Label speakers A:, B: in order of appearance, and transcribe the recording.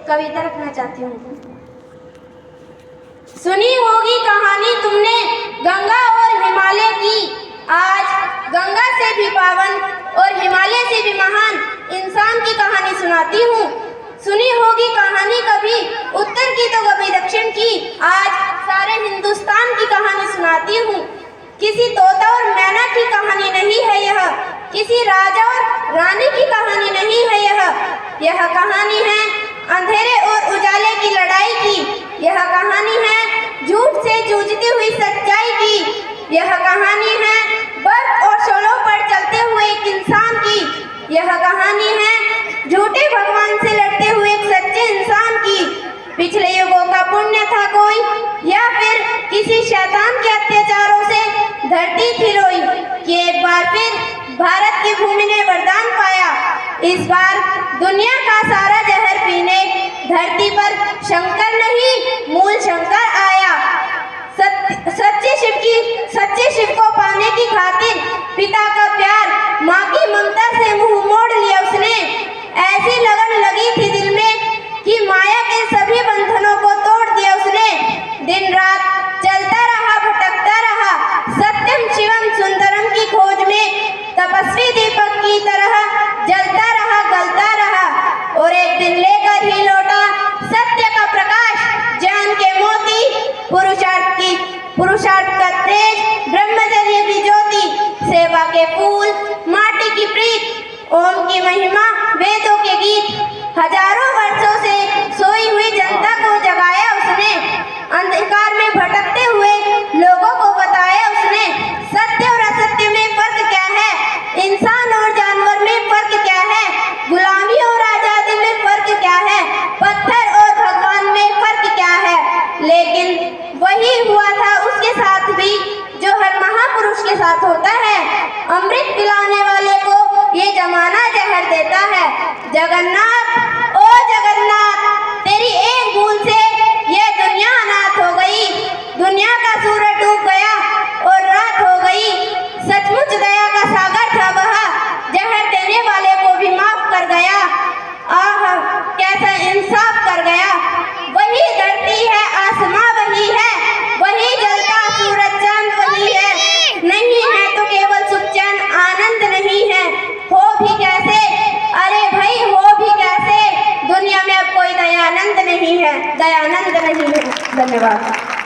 A: कविता रखना चाहती हूँ। सुनी होगी कहानी तुमने गंगा और हिमालय की, आज गंगा से भी पावन और हिमालय से भी महान इंसान की कहानी सुनाती हूँ। सुनी होगी कहानी कभी उत्तर की तो कभी दक्षिण की, आज सारे हिंदुस्तान की कहानी सुनाती हूँ। किसी तोता और मैना की कहानी नहीं है यह, किसी राजा और रानी की कहानी नहीं है यह कहानी है अंधेरे और उजाले की लड़ाई की। यह कहानी है झूठ से जूझती हुई सच्चाई की। यह कहानी है बर्फ और शोलों पर चलते हुए एक इंसान की। यह कहानी है झूठे भगवान से लड़ते हुए एक सच्चे इंसान की। पिछले युगों का पुण्य था कोई, या फिर किसी शैतान के अत्याचारों से धरती थी रोई, कि एक बार फिर भारत की भूमि ने वरदान पाया। इस बार दुनिया का सारा जहर पीने धरती पर शंकर नहीं मूल शंकर आया। सच्चे शिव को पाने की खातिर पिता का प्यार, माँ की ममता से मुंह मोड़ लिया उसने। ऐसी लगन लगी थी दिल में कि माया के सभी बंधनों को तोड़ दिया उसने। दिन रात चलता रहा भटकता रहा सत्यम शिवम सुंदरम की खोज में, तपस्वी दीपक की तरह जलता रहा गलता रहा, और एक दिन लेकर ही लौटा सत्य का प्रकाश, ज्ञान के मोती, पुरुषार्थ का तेज, ब्रह्मचर्य की ज्योति, सेवा के फूल, माटी की प्रीत, ओम की महिमा, वेदों के गीत। हजारों वर्षों से सोई हुई जनता को जगाया उसने, अंधकार में भटकते हुए लोगों को बताया उसने। सत्य और असत्य में फर्क क्या है, इंसान और जानवर में फर्क क्या है, गुलामी और आजादी में फर्क क्या है, पत्थर और भगवान में फर्क क्या है। लेकिन वही हुआ था उसके साथ भी जो हर महापुरुष के साथ होता है। अमृत पिलाने वाले को ये जमाना जहर देता है। जगन्नाथ